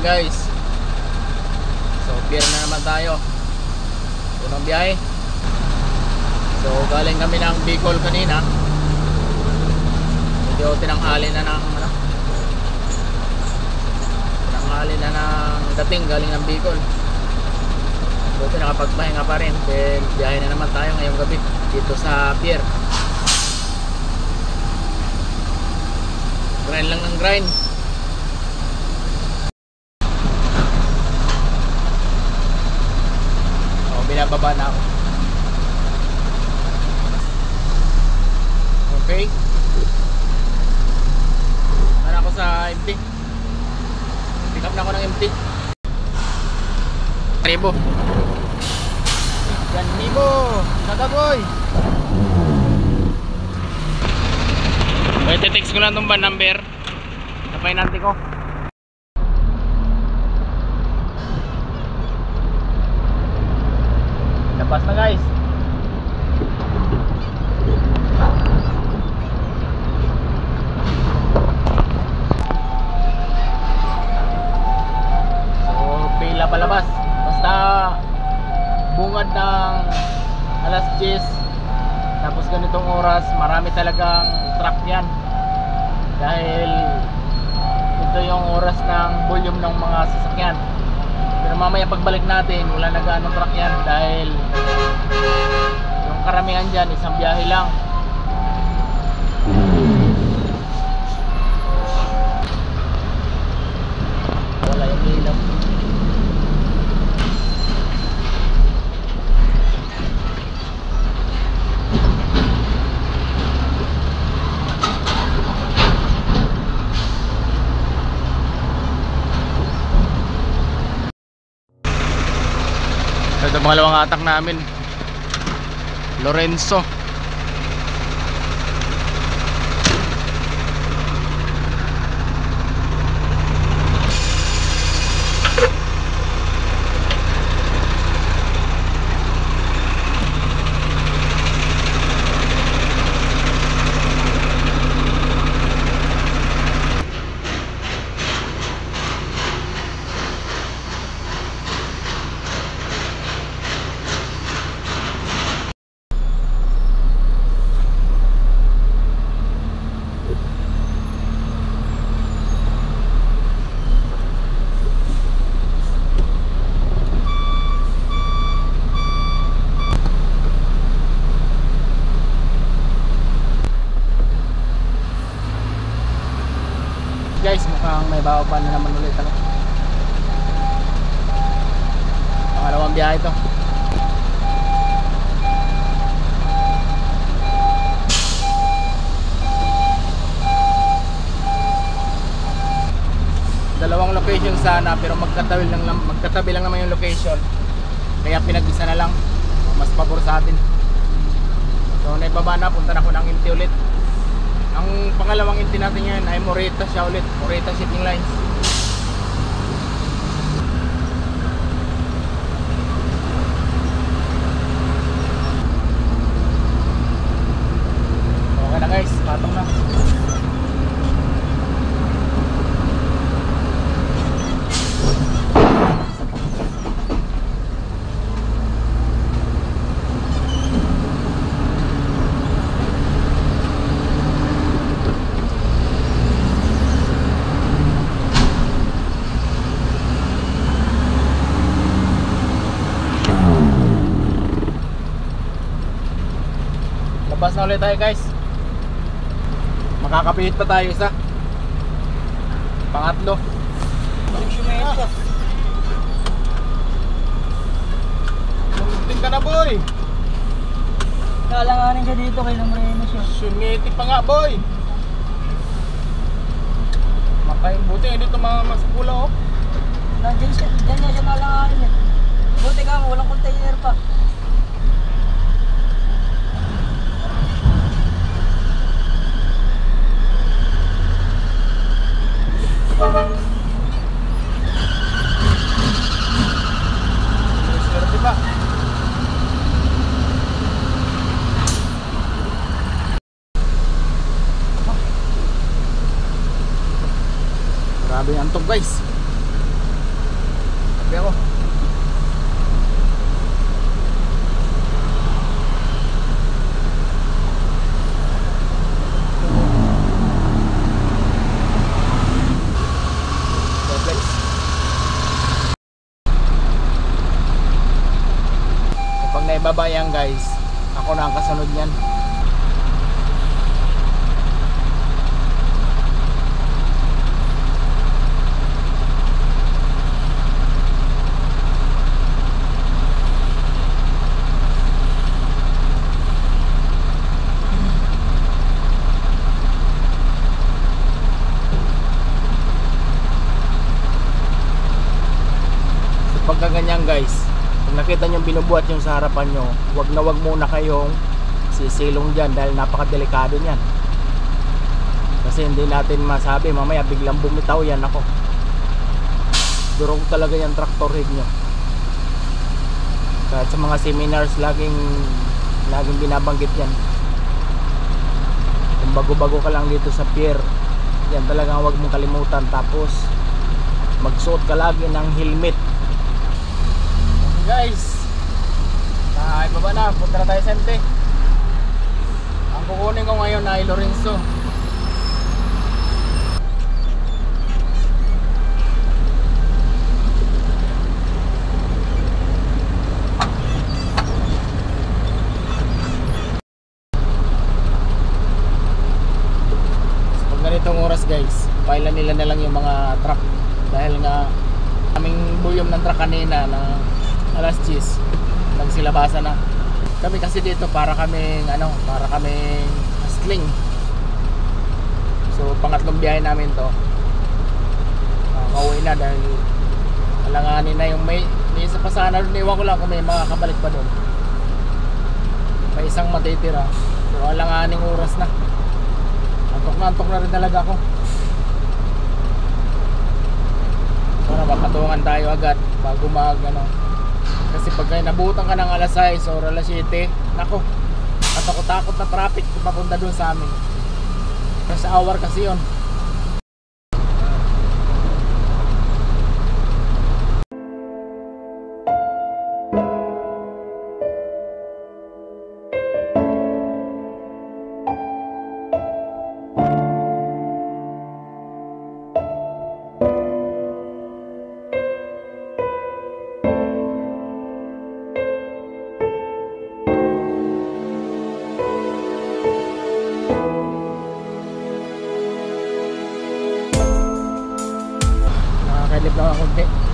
guys. So pier na naman tayo. Unang biyahe. So galing kami ng Bicol kanina. Medyo tinanghali na ng tinanghali na ng dating galing ng Bicol. Buti nakapagpahinga pa rin. Then biyahe na naman tayo ngayong gabi dito sa pier. Grind lang ng grind. Binababa na ako. Okay. Para ako sa empty. Pick up na ako ng empty. Ribo. Yan Ribo. Nagaboy. Pwede text ko lang itong van number. Napay natin ko. Labas na guys. So pila palabas. Basta bungad ng alas 10 tapos ganitong oras, marami talagang truck yan. Dahil ito yung oras ng volume ng mga sasakyan. Pero mamaya pagbalik natin, wala na gaanong truck yan dahil yung karamihan dyan isang biyahe lang. Wala yung ilaw. Ito mga lawang atak namin, Lorenzo. Guys, mukhang may bawa pa na naman ulit ako. Pangalawang biyahe ito. Dalawang location sana pero magkatabi lang naman yung location. Kaya pinag-isa na lang. Mas pabor sa atin. So naibaba na, punta na ako ng empty ulit. Ang pangalawang empty natin yan ay Morita siya ulit. Morita Shipping Lines. Okay na guys, patong na. Labas na ulit tayo guys. Makakapihit pa tayo isa. Pangatlo. Munting ka na boy. Kalanganin ka dito kay Lamreno siya. Sumiti pa nga boy. Makain buti hindi ito masapula oh. Nandiyan siya, dyan niya siya nalanganin eh. Buti ka, walang container pa. Swerte pa. Grabe ang antok guys. Grabe ako. Complex. Kapag naibaba yan guys, ako na ang kasunod niyan. Pagka ganyan guys, kung nakita nyo binubuhat yung sa harapan nyo, wag na wag muna kayong sisilong dyan dahil napakadelikado nyan. Kasi hindi natin masabi, mamaya biglang bumitaw yan. Ako, durog talaga yung tractor head nyo. Kahit sa mga seminars laging binabanggit yan. Kung bago-bago ka lang dito sa pier, yan talagang wag mong kalimutan. Tapos magsuot ka lagi ng helmet guys. Ay baba na, punta na tayo sa MT. Ang kukunin ko ngayon ay Lorenzo. So, pag ganitong oras guys, pailan nila na lang yung mga truck dahil nga aming buyom ng truck kanina na alas 10 nagsilabasa na kami kasi dito para kaming hustling. So pangatlong biyahe namin to, makauwi na dahil alanganin na yung may isa pa sana doon. Iwan ko lang kung may makakabalik pa doon, may isang matitira. So alanganing oras na, antok na rin talaga ako. Para mapatungan tayo agad bago kasi pagka nabutan ka ng alas 6 or alas 7, nako, katakot-takot na traffic papunta doon sa amin. Rush hour kasi yun. Nakakailip lang ako konti.